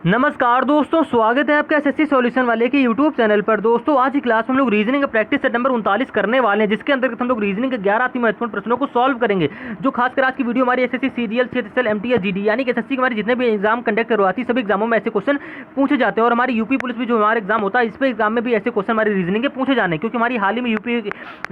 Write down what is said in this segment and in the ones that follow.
नमस्कार दोस्तों, स्वागत है आपका एसएससी सॉल्यूशन वाले के यूट्यूब चैनल पर। दोस्तों आज की क्लास में हम लोग रीजनिंग का प्रैक्टिस सेट नंबर 39 करने वाले हैं, जिसके अंतर्गत हम लोग रीजनिंग के 11 अति महत्वपूर्ण प्रश्नों को सॉल्व करेंगे। जो खासकर आज की वीडियो हमारी SSC CGL, CHSL, MTS, GD यानी कि एसएससी के हमारे जितने भी एग्जाम कंडक्ट करवाती है सभी एग्जामों में ऐसे क्वेश्चन पूछे जाते हैं। और हमारी यूपी पुलिस भी जो हमारा एग्जाम होता है, इस पे एग्जाम में भी ऐसे क्वेश्चन हमारी रीजनिंग के पूछे जाने, क्योंकि हमारी हाल ही में यूपी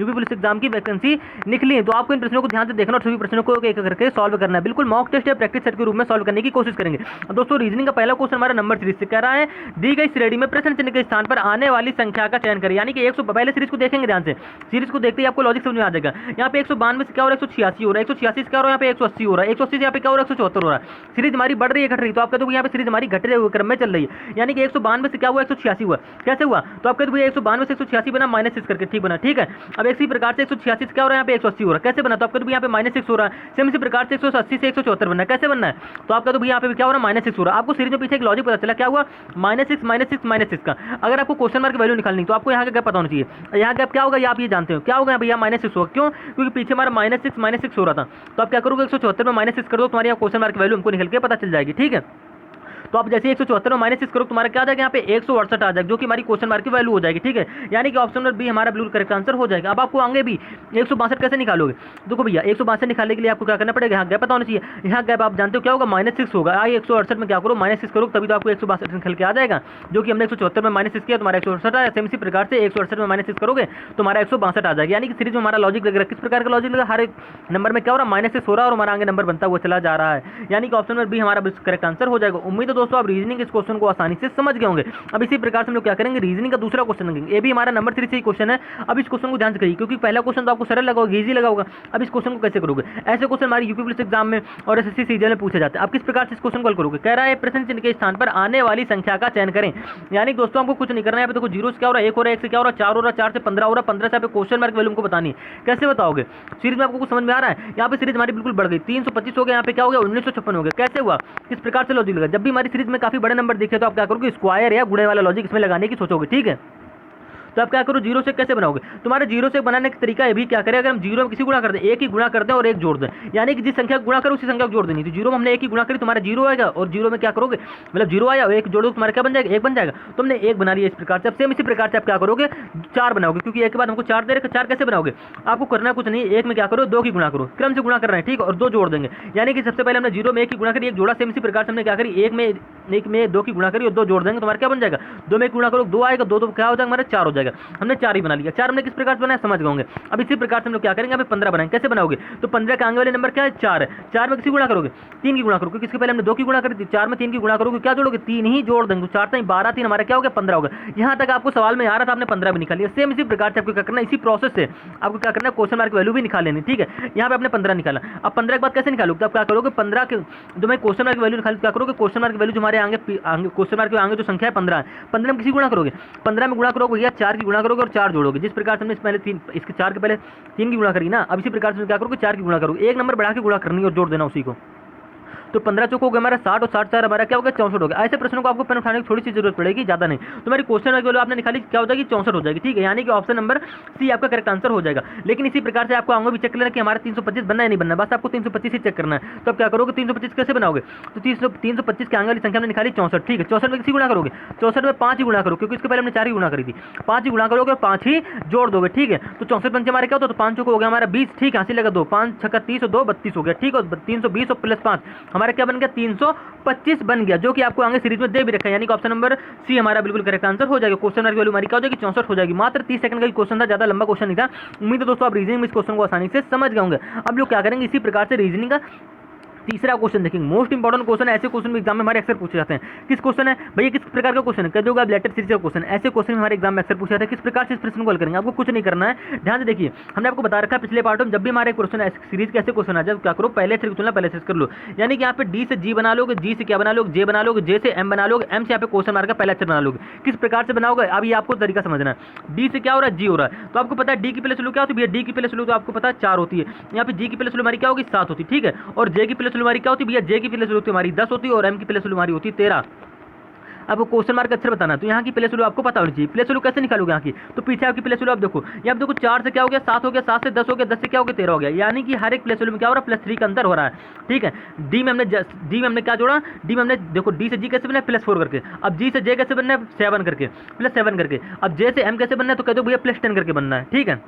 पुलिस एग्जाम की वैकेंसी निकली है। तो आपको इन प्रश्नों को ध्यान से देखना और सभी प्रश्नों को एक करके सॉल्व करना है। बिल्कुल मॉक टेस्ट या प्रैक्टिस सेट के रूप में सॉल्व करने की कोशिश करेंगे। दोस्तों रीजनिंग का पहला क्वेश्चन हमारा नंबर 3 से कह रहा है, दी गई श्रेणी में प्रश्न चिन्ह के स्थान पर आने वाली संख्या का चयन करें। यानी कि 100 पहले सीरीज को देखेंगे ध्यान से, सीरीज को देखते ही आपको लॉजिक समझ में आ जाएगा। यहाँ पे 192 से क्या हो रहा है, 186 हो रहा है, 186 से क्या हो रहा है, यहाँ पे 180 हो रहा है, 180 से यहाँ पे क्या हो रहा है, 174 हो रहा है। सीरीज हमारी बढ़ रही है, घट रही है, तो आप कहते हो यहाँ पे सीरीज हमारी घटते हुए क्रम में चल रही है। यानी कि 192 से क्या हुआ, 186 हुआ। कैसे हुआ, तो आप कहते हो 192 से 186 बना -6 करके, ठीक बना, ठीक है। अब इसी प्रकार से 186 से क्या हो रहा है, यहाँ पे 180 हो रहा है, कैसे बना, तो आप कहते हो यहाँ पे -6 हो रहा है। सेम इसी प्रकार से 180 से 174 बनना है, कैसे बनना है, तो आप कहते हो यहाँ पे क्या हो रहा है, -6 हो रहा है। आपको सीरीज में पीछे एक लॉजिक पता चला, क्या हुआ, -6 का। अगर आपको क्वेश्चन मार्क वैल्यू निकालनी तो आपको यहाँ का गैप पता होना चाहिए। यहाँ गैप क्या होगा, ये आप ये जानते हो क्या होगा, भैया -6 होगा। क्यों, क्योंकि पीछे हमारा -6 हो रहा था। तो आप क्या करोगे, 174 में -6 कर दो, तुम्हारे यहाँ क्वेश्चन मार्क वैल्यू हमको निकल के पता चल जाएगी, ठीक है। तो आप जैसे 174 में -6 करो, तुम्हारा क्या आ जाएगा, यहाँ पे 168 आ जाएगा, जो कि हमारी क्वेश्चन मार्क की वैल्यू हो जाएगी, ठीक है। यानी कि ऑप्शन नंबर बी हमारा बिल्कुल करेक्ट आंसर हो जाएगा। अब आपको आगे भी 162 कैसे निकालोगे, देखो भैया 162 निकालने के लिए आपको क्या करना पड़ेगा, यहाँ गैप पता होना चाहिए। यहाँ गैप आप जानते हो क्या होगा, -6 होगा। आइए 168 में क्या करो, -6 करो, तभी तो आपको 162 निकल के आ जाएगा, जो कि हमने 174 में -6 किया, तुम्हारा 168 आया। सेम इसी प्रकार से 168 में -6 करोगे तो हमारा 162 आ जाएगा। यानी कि सीरीज में हमारा लॉजिक लग रहा है, किस प्रकार का लॉजिक लगा, हर एक नंबर में क्या हो रहा है, -6 हो रहा है और हमारा आगे नंबर बनता हुआ चला जा रहा है। यानी कि ऑप्शन नंबर बी हमारा करेक्ट आंसर हो जाएगा। उम्मीद है दोस्तों आप रीजनिंग क्वेश्चन को आसानी से समझ गए होंगे। अब इसी प्रकार से हम लोग क्या करेंगे, रीजनिंग का दूसरा क्वेश्चन लेंगे। ये भी हमारा नंबर 3 से ही क्वेश्चन है। अब इस क्वेश्चन को ध्यान से करिए, क्योंकि पहला क्वेश्चन तो आपको सरल लगा होगा, इजी लगा होगा। अब इस क्वेश्चन को कैसे करोगे, ऐसे क्वेश्चन हमारी यूपी पुलिस एग्जाम में और एसएससी सीजीएल में पूछे जाते हैं। अब किस प्रकार से इस क्वेश्चन को करोगे, कह रहा है प्रश्न चिन्ह के स्थान पर आने वाली संख्या का चयन करें। यानी दोस्तों आपको कुछ नहीं करना है, यहाँ पे देखो 0 से क्या हो रहा है, 1 हो रहा है, 1 से क्या हो रहा है, 4 हो रहा है, 4 से 15 हो रहा है, 15 से यहाँ पे क्वेश्चन मार्क वैल्यू हमको बतानी है। कैसे बताओगे, सीरीज में आपको कुछ समझ में आ रहा है। यहाँ पे सीरीज हमारी बिल्कुल बढ़ गई, 325 हो गया, यहाँ पे क्या हो गया, 1956 हो गया। कैसे हुआ, किस प्रकार से लॉजिक लगा। जब भी हमारी सीरीज में काफी बड़े नंबर दिखे तो आप क्या करोगे, स्क्वायर या गुणे वाला लॉजिक इसमें लगाने की सोचोगे, ठीक है। तो आप क्या करो, 0 से कैसे बनाओगे, तुम्हारे 0 से बनाने का तरीका ये भी क्या करें, अगर हम 0 में किसी गुणा कर दें, एक ही गुणा करते हैं और एक जोड़ दें, यानी कि जिस संख्या को गुणा करो उसी संख्या को जोड़ देनी। तो 0 में हमने एक ही गुणा करी, तुम्हारा 0 आएगा, और 0 में क्या करोगे, मतलब 0 आया और एक जोड़ो, तुम्हारा क्या बन जाएगा, 1 बन जाएगा। तुमने 1 बना लिया इस प्रकार से। अब सेम इसी प्रकार से आप क्या करोगे, 4 बनाओगे, क्योंकि एक के बाद हमको 4 दे रहे, 4 कैसे बनाओगे, आपको करना कुछ नहीं, एक में क्या करो, 2 की गुणा करो, क्रम से गुणा करना है, ठीक, और 2 जोड़ देंगे। यानी कि सबसे पहले हमने 0 में 1 की गुणा करी, एक जोड़ा। सेम इसी प्रकार से हमने क्या करी, 1 में 2 की गुणा करी और 2 जोड़ देंगे, तुम्हारा क्या बन जाएगा, 2 में गुणा करो, 2 आएगा, 2 क्या हो जाएगा हमारा, 4 हो जाएगा। हमने 4 बना लिया। 4 हमने किस प्रकार से बनाया, समझ गए। अब इसी प्रकार से हम लोग क्या करेंगे, यहाँ पे 15 बनाएंगे। कैसे बनाओगे, तो 15 के आगे वाले नंबर क्या है, 4 है। 4 में किसी गुणा करोगे, 3 की गुणा करोगे, किसके पहले हमने 2 की गुणा करी थी, 4 में 3 की गुणा करोगे, क्या जोड़ोगे, 3 ही जोड़ देंगे। 4 3 12, 3 हमारा क्या हो गया, 15 हो गया। यहाँ तक आपको सवाल में आ रहा था, आपने 15 भी निकाल लिया। सेम इसी प्रकार से आपको क्या करना है, इसी प्रोसेस से आपको क्या करना है, क्वेश्चन मार्क वैल्यू भी निकाल लेनी, ठीक है। यहाँ पे आपने 15 निकाला। अब 15 के बाद कैसे निकालोगे, तो आप क्या करोगे, 15 के जो मैं क्वेश्चन मार्क वैल्यू निकाल, क्या करोगे, क्वेश्चन मार्क वैल्यू जो हमारे आगे क्वेश्चन मार्क के आगे जो संख्या है 15 है, 15 में किसी गुणा करोगे, 15 में गुणा करोगे या 4 की गुणा करोगे और 4 जोड़ोगे। जिस प्रकार से हमने पहले 3 इसके 4 के पहले 3 की गुणा करी ना, अब इसी प्रकार से क्या करोगे, 4 की गुणा करोगे, एक नंबर बढ़ा के गुणा करनी और जोड़ देना उसी को। तो 15 चौक हो गया हमारा 60 और 60 4 हमारा क्या हो गया, 64 हो गया। ऐसे प्रश्नों को आपको पेन उठाने की थोड़ी सी जरूरत पड़ेगी, ज्यादा नहीं। तो हमारी क्वेश्चन मार्क वैल्यू आपने निकाली, क्या हो जाएगी, 64 हो जाएगी, ठीक है। यानी कि ऑप्शन नंबर सी आपका करेक्ट आंसर हो जाएगा। लेकिन इसी प्रकार से आपको आगे भी चेक करना कि हमारा 325 बनना है नहीं बनना, बस आपको 325 ही चेक करना है। तो आप क्या करोगे, 325 कैसे बनाओगे, तो 325 के आगे वाली संख्या हमने निकाली 64, ठीक है। 64 में किसी गुणा करोगे, 64 में 5 ही गुणा करो, क्योंकि इसके पहले हमने 4 ही गुणा करी थी। 5 ही गुणा करोगे और 5 ही जोड़ दोगे, ठीक है। तो 64 पंचे हमारे क्या होता है, तो 5 चौको हो गया हमारा 20, ठीक है। हंसी लगा 2 5 6 30 और 2 32 हो गया, ठीक है। 320 और प्लस 5 हमारा क्या बन गया, 325 बन गया, जो कि आपको आगे सीरीज में दे भी रखा है। यानी कि ऑप्शन नंबर सी हमारा बिल्कुल करेक्ट आंसर हो जाएगा। क्वेश्चन मार्क वैल्यू हमारी क्या हो जाएगी, 64 हो जाएगी। मात्र 30 सेकंड का ही क्वेश्चन था, ज्यादा लंबा क्वेश्चन नहीं था। उम्मीद है दोस्तों आप रीजनिंग में इस क्वेश्चन को आसानी से समझ गए होंगे। अब लोग क्या करेंगे, इसी प्रकार से रीजनिंग का तीसरा क्वेश्चन देखेंगे। मोस्ट इंपॉर्टेंट क्वेश्चन है, ऐसे क्वेश्चन भी एग्जाम में हमारे अक्सर पूछे जाते हैं। किस क्वेश्चन है भैया, किस प्रकार का क्वेश्चन है, कह दोगे आप लेटर सीरीज का क्वेश्चन। ऐसे क्वेश्चन हमारे एग्जाम में अक्सर पूछे जाते हैं। किस प्रकार से इस प्रश्न को हल करेंगे, आपको कुछ नहीं करना है, ध्यान से देखिए। हमने आपको बता रखा है पिछले पार्ट में, जब भी हमारे क्वेश्चन सीरीज के ऐसे क्वेश्चन आ जाए क्या करो, पहले से तुलना पहले से कर लो। यानी कि यहाँ पे डी से जी बना लोगे, जी से क्या बना लोगे, जे बना लोगे, जे से एम बना लोगे, एम से यहाँ पे क्वेश्चन मार्क का पहला अक्षर बना लोगे। किस प्रकार से बनाओगे, अब ये आपको तरीका समझना है। डी से क्या हो रहा है, जी हो रहा है, तो आपको पता है डी की प्लस वैल्यू क्या होती है भैया, डी की प्लस वैल्यू तो आपको पता है 4 होती है। यहाँ पे जी की प्लस वैल्यू हमारी क्या होगी, 7 होती है, ठीक है। और जे की प्लस वैल्यू हमारी क्या होती है भैया, जे की प्लस वैल्यू हमारी 10 होती है और एम की प्लस वैल्यू हमारी होती है 13। आपको क्वेश्चन मार्क अक्षर बताना, तो यहाँ की प्लेस वैल्यू आपको पता होनी चाहिए। प्लेस वैल्यू कैसे निकालोगे यहाँ की, तो पीछे आपकी प्लेस वैल्यू आप देखो, ये आप देखो 4 से क्या हो गया 7 हो गया, 7 से 10 हो गया, 10 से क्या हो गया 13 हो गया, यानी कि हर एक प्लेस वैल्यू में क्या हो रहा है +3 का अंतर हो रहा है। ठीक है, डी में हमने क्या जोड़ा, डी में हमने देखो डी से जी कैसे बनना है +4 करके, अब जी से जे कैसे बनना है 7 करके, +7 करके, अब जे से एम कैसे बनना है तो कह दो भैया +10 करके बनना है। ठीक है,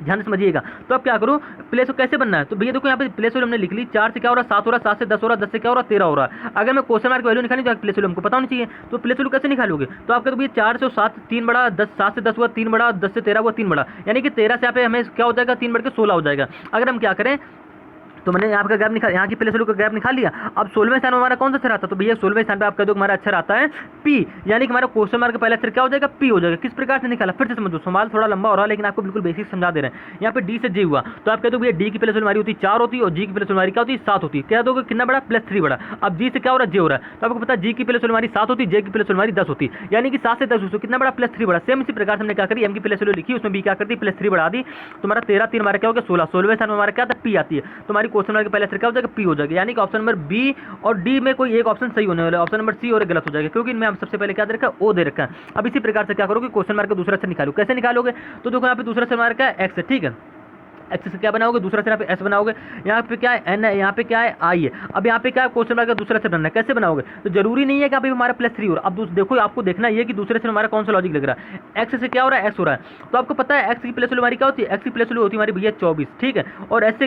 ध्यान से समझिएगा। तो अब क्या करो, प्लेस कैसे बनना है, तो भैया देखो यहाँ पे प्लेस वैल्यू हमने लिख ली, 4 से क्या हो रहा है 7 हो रहा है, 7 से 10 हो रहा है, 10 से क्या हो रहा है 13 हो रहा है। अगर मैं क्वेश्चन मार्क वैल्यू निकाली तो प्लेस वैल्यू हमको पता होनी चाहिए, तो प्लेस वैल्यू कैसे निकालोगे, तो आप कहते भैया 4 से 7 3 बड़ा 10, 7 से 10 हुआ 3 बड़ा, 10 से 13 हुआ 3 बड़ा, यानी कि 13 से यहाँ पे हमें क्या हो जाएगा 3 बढ़ के 16 हो जाएगा। अगर हम क्या करें, तो मैंने यहाँ का गैप निकाल, यहाँ की प्लेस वैल्यू का गैप निकाल लिया। अब 16वें स्थान में हमारा कौन सा अक्षर आता है, तो भैया 16वें स्थान पे आप कह दो हमारा अक्षर आता है पी, यानी कि हमारा क्वेश्चन मार्क का पहला अक्षर क्या हो जाएगा पी हो जाएगा। किस प्रकार से निकाला फिर से समझो, सवाल थोड़ा लंबा हो रहा है लेकिन आपको बिल्कुल बेसिक समझा दे रहे हैं। यहाँ पे डी से जे हुआ, तो आप कह दो भैया डी की प्लेस वैल्यू हमारी होती है 4 होती है और जी की प्लेस वैल्यू हमारी क्या होती है 7 होती है। कह दोगे कितना बड़ा +3 बड़ा। अब जी से क्या हो रहा है जे हो रहा है, तो आपको पता है जी की प्लेस वैल्यू हमारी 7 होती है, जे की प्लेस वैल्यू हमारी 10 होती है, यानी कि 7 से 10 कितना बड़ा +3 बड़ा। सेम इसी प्रकार से हमने क्या करी, एम की प्लेस वैल्यू लिखी, उसमें बी क्या करती +3 बढ़ा दी, तो हमारा 13 3 हमारा क्या हो गया 16, 16वें स्थान में हमारा क्या था पी आती है, तो हमारी क्वेश्चन मार्क का पहला अक्षर क्या हो जाएगा पी हो जाएगा, यानी कि ऑप्शन नंबर बी और डी में कोई एक ऑप्शन सही होने वाला है, ऑप्शन नंबर सी और गलत हो जाएगा, क्योंकि इनमें हम सबसे पहले क्या दे रखा है ओ दे रखा है। अब इसी प्रकार से क्या करोगे, क्वेश्चन मार्क का दूसरा अक्षर निकालो, कैसे निकालोगे, तो देखो यहाँ पे दूसरा अक्षर मार्क है एक्स है। ठीक है, एक्स से क्या बनाओगे दूसरा से यहाँ पे एस बनाओगे, यहाँ पे क्या है एन है, यहाँ पे क्या है आई है। अब यहाँ पे क्या है क्वेश्चन मार्क का दूसरा से बनना है, कैसे बनाओगे, तो जरूरी नहीं है कि आप हमारा +3 हो रहा है। अब देखो आपको देखना ये कि दूसरे से हमारा कौन सा लॉजिक लग रहा है, एक्स से क्या हो रहा है एक्स हो रहा है, तो आपको पता है एक्स की प्लेस वैल्यू हमारी क्या होती है, एक्स की प्लेस वैल्यू होती है हमारी भैया 24। ठीक है, और ऐसे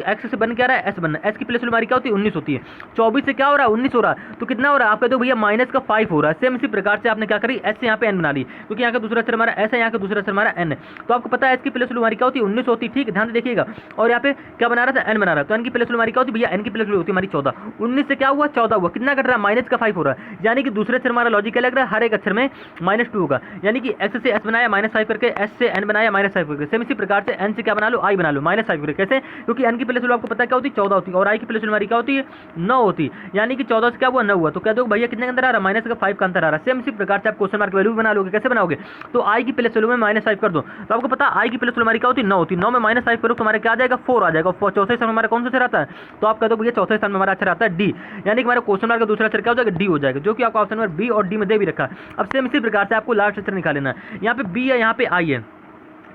एक्स से बन क्या रहा है एस बनना, एस की प्लेस वैल्यू हमारी क्या होती है 19 होती है, 24 से क्या हो रहा है 19 हो रहा है, तो कितना हो रहा है आप कहते हो भैया -5 हो रहा है। सेम इसी प्रकार से आपने क्या करी एस से यहाँ पे एन बना ली, क्योंकि यहाँ का दूसरा अक्षर हमारा एस है, यहाँ का दूसरा अक्षर हमारा एन है, तो आपको पता है एस की प्लेस वैल्यू हमारी क्या होती है 19 होती है। ठीक है, ध्यान से देखिएगा, और यहाँ पे क्या बना रहा था एन बना रहा, तो एन की प्लेस वैल्यू हमारी क्या होती है भैया एन की प्लेस वैल्यू होती है हमारी 14, 19 से क्या हुआ 14 हुआ, कितना घट रहा है -5 हो रहा है, यानी कि दूसरे अक्षर हमारा लॉजिक क्या लग रहा है हर एक अक्षर में -2 होगा, यानी कि एक्स से एस बनाया -5 करके, एस से एन बनाया -5 करके। सेम इसी प्रकार से एन से क्या बना लो आई बना लो -5 करके, कैसे, क्योंकि एन की प्लेस वैल्यू आपको पता है क्या होती है 14 होती है और आई की प्लेस वैल्यू हमारी क्या होती है 9 होती है, यानी कि 14 से क्या हुआ 9 हुआ, तो कह दो भैया कितने के अंदर आ रहा है -5 का अंतर आ रहा है। सेम इसी प्रकार से आप क्वेश्चन मार्क वैल्यू बना लोगे, कैसे बनाओगे, तो आई की प्लेस वैल्यू में -5 कर दो, तो आपको पता है आई की प्लेस वैल्यू हमारी क्या होती है 9 होती है, 9 में -5 करो तो हमारा क्या आ जाएगा 4 आ जाएगा, चौथे स्थान में हमारा कौन सा अक्षर आता है, तो आप कह दो भैया चौथे स्थान में हमारा अक्षर आता है डी, यानी कि हमारा क्वेश्चन मार्क का दूसरा अक्षर क्या हो जाएगा डी हो जाएगा, जो कि आपको ऑप्शन नंबर बी और डी में दे भी रखा है। अब सेम इसी प्रकार से आपको लास्ट अक्षर निकालना है, यहाँ पे बी है यहाँ पे आई है।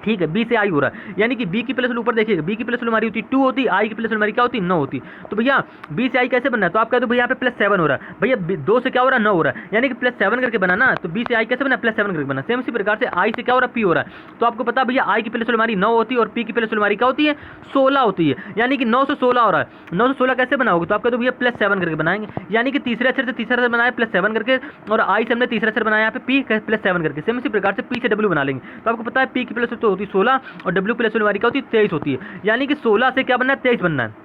ठीक है, बी से आई हो रहा है, यानी कि बी की प्लेस वैल्यू ऊपर देखिएगा, बी की प्लेस वैल्यू हमारी होती है 2 होती, आई की प्लेस वैल्यू हमारी क्या होती है 9 होती, तो भैया बी से आई कैसे बनना है, तो आप कह दो भैया यहाँ पे +7 हो रहा है, भैया 2 से क्या हो रहा है 9 हो रहा है, यानी कि +7 करके बना ना, तो बी से आई कैसे बना +7 करके बना। सेम इसी प्रकार से आई से क्या हो रहा है पी हो रहा है, तो आपको पता भैया आई की प्लेस वैल्यू हमारी 9 होती है और पी की प्लेस वैल्यू हमारी क्या होती है 16 होती है, यानी कि 9 से 16 हो रहा है। 9 से 16 कैसे बनाओगे, तो आप कह दो भैया +7 करके बनाएंगे, यानी कि तीसरे अक्षर से तीसरा अक्षर बनाया +7 करके, और आई से हमने तीसरा अक्षर बनाया यहाँ पे पी +7 करके। सेम इसी प्रकार से पी से डब्ल्यू बना लेंगे, तो आपको पता है पी की प्लेस वैल्यू होती है 16 और डब्ल्यू प्लेस वैल्यू हमारी क्या होती है 23 होती है, यानी कि 16 से क्या बनना है 23 बनना है।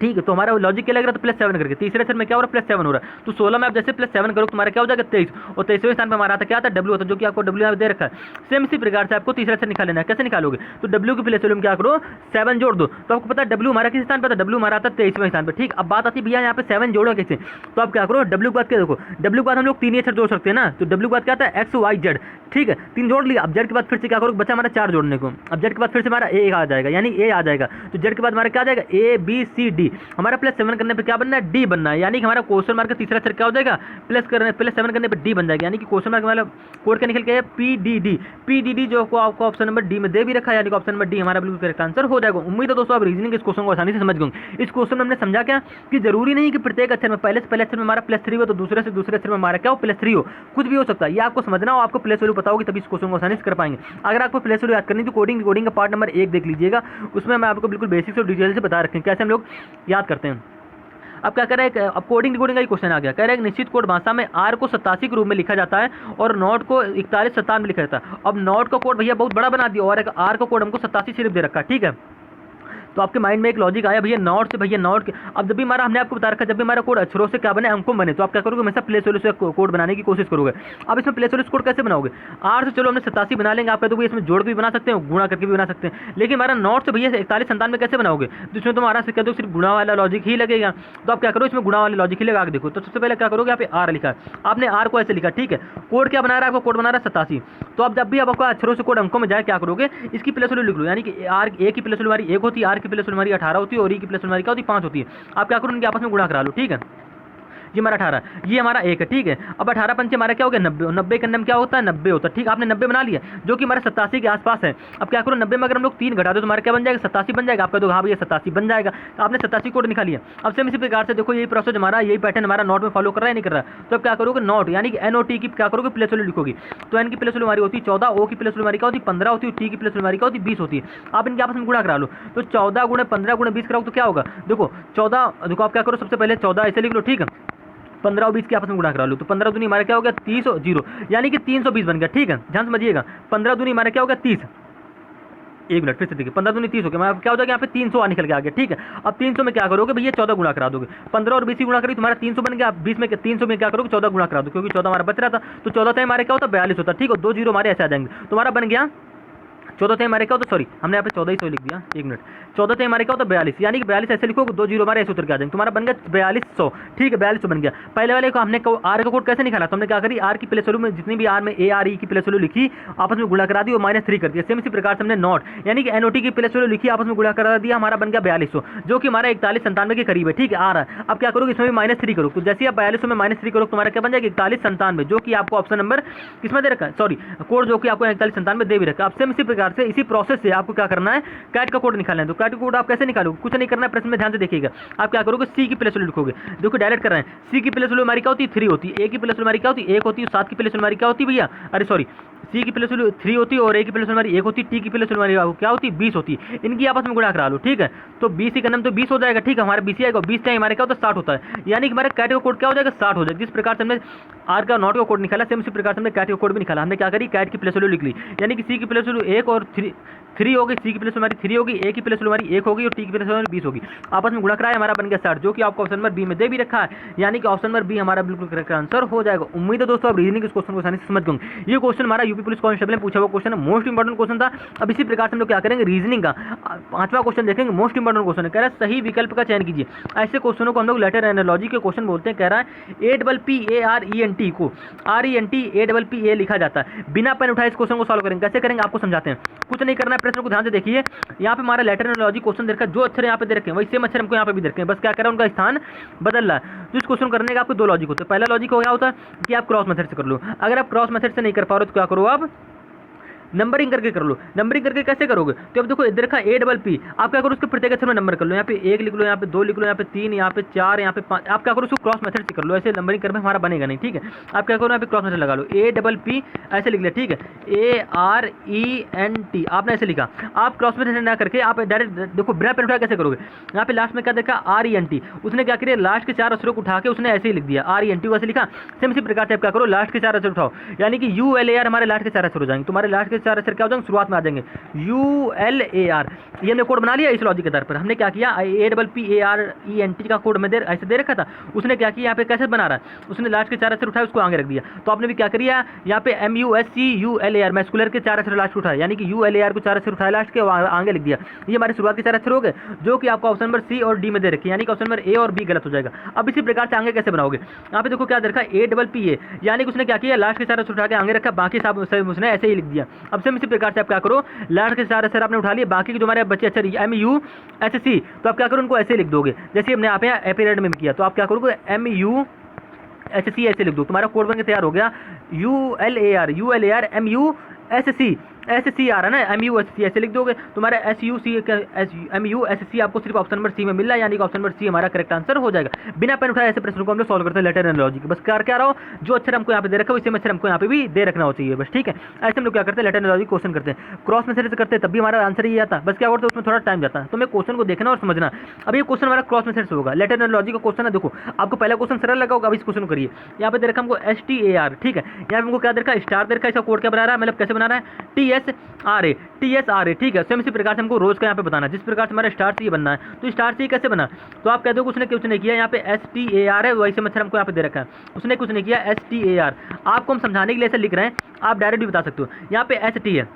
ठीक है, तो हमारा लॉजिक क्या लग रहा है, तो +7 करके, तीसरे अक्षर में क्या हो रहा है +7 हो रहा है, तो 16 में आप जैसे +7 करो तुम्हारा क्या हो जाएगा 23, और 23वें स्थान पर हमारा आता क्या आता है डब्ल्यू होता है, जो कि आपको डब्ल्यू यहाँ दे रखा है। सेम इसी प्रकार से आपको तीसरा अक्षर निकाल लेना है, कैसे निकालोगे, तो डब्ल्यू की प्लेस वैल्यू में क्या करो 7 जोड़ दो, तो आपको पता है डब्ल्यू हमारा किस स्थान पर था, डब्ल्यू हमारा आता है 23वें स्थान पर। ठीक, अब बात आती है भैया यहाँ पे 7 जोड़ो कैसे, तो आप क्या करो डब्ल्यू के बाद क्या देखो, डब्ल्यू के बाद हम लोग 3 ही अक्षर जोड़ सकते हैं ना, तो डब्ल्यू के बाद क्या आता है एक्स वाई जेड। ठीक है, 3 जोड़ लिया, अब जेड के बाद फिर से क्या करो बचा हमारा 4 जोड़ने को, अब जेड के बाद फिर से हमारा ए आ जाएगा, यानी ए आ जाएगा, तो जेड के बाद हमारा क्या आ जाएगा ए बी सी डी, हमारा +7 करने पे क्या बनना है डी बनना है, यानी कि हमारा क्वेश्चन मार्क का तीसरा अक्षर क्या हो जाएगा +7 करने पे डी बन जाएगा, यानी कि क्वेश्चन मार्क वाला कोड का निकल के पी डी जो आपको ऑप्शन नंबर डी में दे भी रखा है, यानी कि ऑप्शन नंबर डी हमारा बिल्कुल करेक्ट आंसर हो जाएगा। उम्मीद है दोस्तों आप रीजनिंग इस क्वेश्चन को आसानी से समझ गए। इस क्वेश्चन में हमने समझा क्या कि जरूरी नहीं कि प्रत्येक अक्षर में पहले से पहले अक्षर में हमारा +3 हो तो दूसरे से दूसरे अक्षर में हमारा क्या हो +3 हो, कुछ भी हो सकता है, ये आपको समझना हो, आपको प्लेस वैल्यू पता होगी तभी इस क्वेश्चन को आसानी से कर पाएंगे। अगर आपको प्लेस वैल्यू याद करनी तो कोडिंग का पार्ट नंबर 1 देख लीजिएगा, उसमें मैं आपको बिल्कुल बेसिक्स और डिटेल से बता रखें कैसे हम लोग याद करते हैं। अब क्या कह रहा है, अब कोडिंग का ही क्वेश्चन आ गया, कह रहा है एक निश्चित कोड भाषा में आर को 87 के रूप में लिखा जाता है और नॉट को 41 57 में लिखा जाता है। अब नॉट का कोड भैया बहुत बड़ा बना दिया और एक आर का कोड हमको 87 सिर्फ दे रखा है। ठीक है, तो आपके माइंड में एक लॉजिक आया भैया नॉट से, भैया नॉट के, अब जब भी हमारा हमने आपको बता रखा है जब भी हमारा कोड अक्षरों से क्या बने अंकों बने, तो आप क्या करोगे हमेशा प्लेस वैल्यू से कोड बनाने की कोशिश करोगे। अब इसमें प्लेस वैल्यू कोड कैसे बनाओगे, आर से चलो हमने 87 बना लेंगे, आप कहते हो इसमें जोड़ भी बना सकते हैं गुणा करके भी बना सकते हैं, लेकिन हमारा नॉट से भैया 41 57 कैसे बनाओगे, जिसमें तुम्हारा से कहते हो सिर्फ गुणा वाला लॉजिक ही लगेगा, तो आप क्या करो इसमें गुणा वाले लॉजिक ही लगा के देखो। तो सबसे पहले क्या करोगे, यहाँ पे आर लिखा है, आपने आर को ऐसे लिखा, ठीक है, कोड क्या बना रहा है आपको, कोड बना रहा है 87, तो अब जब भी आपको अक्षरों से कोड अंकों में जाए क्या करोगे, इसकी प्लेस वैल्यू लिख लो, यानी कि आर ए की प्लेस वैल्यू हमारी 1 होती है, आर की प्लेस वैल्यू हमारी 18 होती है और ई की प्लेस वैल्यू हमारी क्या होती है 5 होती है। आप क्या करो इनके आपस में गुणा करा लो। ठीक है, ये हमारा 18, ये हमारा 1 है, ठीक है। अब 18 पंचे हमारा क्या हो गया 90, 90 का अंदर क्या होता है 90 होता है, ठीक। आपने 90 बना लिया जो कि हमारे 87 के आसपास है। अब क्या करो 90 में अगर हम लोग 3 घटा दो तो हमारा क्या बन जाएगा 87 बन जाएगा। आपका तो हाँ भैया 87 बन जाएगा, तो आपने 87 कोड निकाल लिया। अब सेम इसी प्रकार से देखो यही प्रोसेस हमारा, यही पैटर्न हमारा नोट में फॉलो कर रहा है नहीं कर रहा है। तो अब क्या करोगे नोट यानी कि NOT की क्या करोगे प्लेस वैल्यू लिखोगी। तो N की प्लेस वैल्यू हमारी होती है 14, O की प्लेस वैल्यू हमारी क्या होती है 15 होती है, T की प्लेस वैल्यू हमारी क्या होती है 20 होती है। आप इनके आपस में गुणा करा लो, तो 14 गुणे 15 गुणे 20 कराओ तो क्या होगा देखो 14, देखो आप क्या करो सबसे पहले 14 ऐसे लिख लो, ठीक है। 15 और 20 के आपस में गुणा करा लो, तो 15 दूनी हमारा क्या हो गया 30 और 0 यानी कि 320 बन गया, ठीक है। ध्यान समझिएगा 15 दूनी हमारा क्या हो गया 30, एक मिनट फिर से देखिए 15 दूनी 30 हो गया, मैं क्या हो जाएगा यहाँ पे 300 निकल के आ गया, ठीक है। अब 300 में क्या करोगे भैया 14 गुणा करा दोगे, 15 और 20 की गुणा करी तुम्हारा 300 बन गया। 20 में 300 में क्या करोगे 14 गुणा करा दो, क्योंकि 14 हमारा बच रहा था, तो 14 था हमारे क्या होता 42 होता, ठीक है। 2 जीरो हमारे ऐसे आ जाएंगे, तुम्हारा बन गया 14 थे हमारे क्या होता, सॉरी हमने यहाँ पे 14 ही सौ लिख दिया, एक मिनट। 14 थे हमारे क्या होता 42, यानी कि 42 ऐसे लिखो 2 जीरो हमारे ऐसे उतर के आ जाएंगे, तुम्हारा बन गया 4200, ठीक है 4200 बन गया। पहले वाले को हमने आर का कोड कैसे निकाला, तो हमने क्या करी आर की प्लेस वैल्यू में जितनी भी आर में ARE की प्लेस वैल्यू लिखी आपस में गुणा करा दी और -3 कर दिया। सेम इसी प्रकार से हमने नॉट यानी कि NOT की प्लेस वैल्यू लिखी आपस में गुणा करा दिया, हमारा बन गया 4200 जो कि हमारा 4197 के करीब है, ठीक है आ रहा है। अब क्या करोगे इसमें भी -3 करो, तो जैसे आप 4200 में -3 करो तुम्हारा क्या बन जाएगा 4197, जो कि आपको ऑप्शन नंबर किसमें दे रखा है, सॉरी कोड जो कि आपको 4197 दे भी रखा है। अब सेम इसी प्रकार से इसी प्रोसेस से आपको क्या करना है कैट का कोड निकालना है। तो कैट का कोड आप कैसे निकालोगे, कुछ नहीं करना है, प्रश्न में ध्यान से देखिएगा। आप क्या करोगे C की प्लेस वैल्यू लिखोगे, देखो डायरेक्ट कर रहे हैं। C की प्लेस वैल्यू हमारी क्या होती है 3 होती है, A की प्लेस वैल्यू हमारी क्या होती है 1 होती है, 7 की प्लेस वैल्यू हमारी क्या होती है भैया, अरे सॉरी C की प्लेस वैल्यू 3 होती है और A की प्लेस वैल्यू हमारी 1 होती है, T की प्लेस वैल्यू हमारी क्या होती है 20 होती है। इनकी आपस में गुणा करा लो, ठीक है। तो 20 का नाम तो 20 हो जाएगा, ठीक है हमारा 20 आएगा, 20 टाइम हमारे क्या होता है 60 होता है, यानी कि हमारे कैट का कोड क्या हो जाएगा 60 हो जाएगा। जिस प्रकार से हमने आर का नॉट का कोड निकाला सेम उसी प्रकार से हमने कैट का कोड भी निकाला। हमने क्या करी कैट की प्लेस वैल्यू लिख ली, यानी कि C की प्लेस वैल्यू 1 और 3 होगी, C की प्लेस हमारी 3 होगी, A की प्लेस हमारी 1 होगी और T की प्लेस हमारी 20 होगी। आपस में गुणा कराया हमारा बन गया 60, जो कि आपको ऑप्शन नंबर बी में दे भी रखा है, यानी कि ऑप्शन नंबर बी हमारा बिल्कुल करेक्ट आंसर हो जाएगा। उम्मीद है दोस्तों आप रीजनिंग इस क्वेश्चन को आसानी से समझ गए। ये क्वेश्चन हमारा यूपी पुलिस कांस्टेबल ने पूछा हुआ क्वेश्चन है, मोस्ट इंपॉर्टेंट क्वेश्चन था। अब इसी प्रकार से हम लोग क्या करेंगे रीजनिंग का 5वां क्वेश्चन देखेंगे, मोस्ट इंपॉर्टेंट क्वेश्चन है, कह रहा है सही विकल्प का चयन कीजिए। ऐसे क्वेश्चनों को हम लोग लेटर एनालॉजी के क्वेश्चन बोलते हैं। कह रहा है APPARENT को RENT लिखा जाता है। बिना पेन उठाए इस क्वेश्चन को सॉल्व करेंगे, कैसे करेंगे आपको समझाते हैं। कुछ नहीं करना है, प्रश्न को ध्यान से देखिए। यहाँ पे हमारा लेटर एनालॉजी क्वेश्चन दे रखा है, जो अक्षर यहाँ पे दे रखे हैं वही सेम अक्षर हमको यहाँ पे भी दे रखे हैं, बस क्या कर रहा है उनका स्थान बदल रहा है। तो इस क्वेश्चन करने का आपको 2 लॉजिक होते हैं। पहला लॉजिक क्या होता है कि आप क्रॉस मेथड से कर लो, अगर आप क्रॉस मेथड से नहीं कर पा रहे तो क्या करो आप नंबरिंग करके कर लो। नंबरिंग करके कैसे करोगे, तो अब देखो इधर का APP आप क्या करो उसके प्रत्येक अक्षर में नंबर कर लो, यहाँ पे 1 लिख लो, यहाँ पे 2 लिख लो, यहाँ पे 3, यहाँ पे 4, यहाँ पे 5। आप क्या करो उसको क्रॉस मेथड से कर लो, ऐसे नंबरिंग करने में हमारा बनेगा नहीं, ठीक है। आप क्या करो यहाँ पे क्रॉस मेथड लगा लो, APP ऐसे लिख लिया, ठीक है ARENT आपने ऐसे लिखा। आप क्रॉस मेथड ना करके आप डायरेक्ट देखो बिना पेन उठा कैसे करोगे, यहाँ पे लास्ट में क्या देखा RENT, उसने क्या किया लास्ट के 4 अक्षरों को उठा के उसने ऐसे ही लिख दिया RENT वैसे लिखा। सेम इसी प्रकार से आप क्या करो लास्ट के 4 अक्षर उठाओ, यानी कि ULAR हमारे लास्ट के 4 अक्षर हो जाएंगे, तुम्हारे लास्ट के 4 अक्षर क्या हो जाएंगे शुरुआत में आ जाएंगे ULAR। ये हमने कोड बना लिया इस लॉजिक के आधार पर। हमने क्या किया APPARENT का कोड में ऐसे दे रखा था, उसने क्या किया यहाँ पे कैसे बना रहा है, उसने लास्ट के 4 अक्षर उठाए उसको आगे रख दिया। तो आपने भी क्या किया यहाँ पे MUSCULAR मैस्कुलर के 4 अक्षर लास्ट उठाए, यानी कि ULAR को 4 अक्षर उठाए लास्ट के आगे लिख दिया। ये हमारे शुरुआत के 4 अक्षर हो गए, जो कि आपको ऑप्शन नंबर C और D में दे रखी है, यानी कि ऑप्शन नंबर A और B गलत हो जाएगा। अब इसी प्रकार से आगे कैसे बनाओगे, यहाँ पे देखो क्या दे रखा है APPA, यानी कि उसने क्या किया लास्ट के 4 अक्षर उठा के आगे रखा, बाकी सब उसने ऐसे ही लिख दिया। अब सेम इसी प्रकार से आप क्या करो लास्ट के 4 अक्षर आपने उठा लिए, बाकी के जो हमारे बच्चे अक्षर MUSC तो आप क्या करो उनको ऐसे लिख दोगे, जैसे हमने यहाँ पे एपीरियड में किया। तो आप क्या करोगे MUSC ऐसे लिख दो, तुम्हारा कोड बन के तैयार हो गया ULAR MUSC SC आ रहा है ना MUSC ऐसे लिख दोगे, तुम्हारा MUSC आपको सिर्फ ऑप्शन नंबर C में मिल रहा है, यानी कि ऑप्शन नंबर C हमारा करेक्ट आंसर हो जाएगा। बिना पेन उठाए ऐसे प्रश्नों को हम लोग सॉल्व करते हैं लेटर एनालॉजी के। बस क्या रहो जो अक्षर हमको यहाँ पे दे रखा है वैसे अक्षर हमको यहाँ पे भी दे रखना हो चाहिए, बस ठीक है। ऐसे हम लोग क्या करते हैं लेटर एनालॉजी क्वेश्चन करते हैं, क्रॉस मेथड से करते हैं तब भी हमारा आंसर ही आता है, बस क्या करते हैं उसमें थोड़ा टाइम जाता है। तो मैं क्वेश्चन को देखना और समझना। अब ये क्वेश्चन हमारा क्रॉस मेथड से होगा, लेटर एनालॉजी का क्वेश्चन है। देखो आपको पहला क्वेश्चन सरल लगा होगा, अब इस क्वेश्चन को करिए। यहाँ पे दे रखा हमको STAR, ठीक है, यहाँ पे हमको क्या दे रखा है स्टार दे रखा है, इसका कोड क्या बना रहा है मतलब कैसे बना रहा है TSRA, ठीक है। सेम इसी प्रकार से हमको रोज का यहाँ पे बताना है, जिस प्रकार से हमारा स्टार सी बनना है। तो स्टार सी कैसे बना, तो आप कहते हो उसने कुछ नहीं किया, यहाँ पे STAR है वैसे मच्छर हमको यहाँ पे दे रखा है, उसने कुछ नहीं किया STAR। आपको हम समझाने के लिए ऐसे लिख रहे हैं, आप डायरेक्ट भी बता सकते हो। यहाँ पे ST है,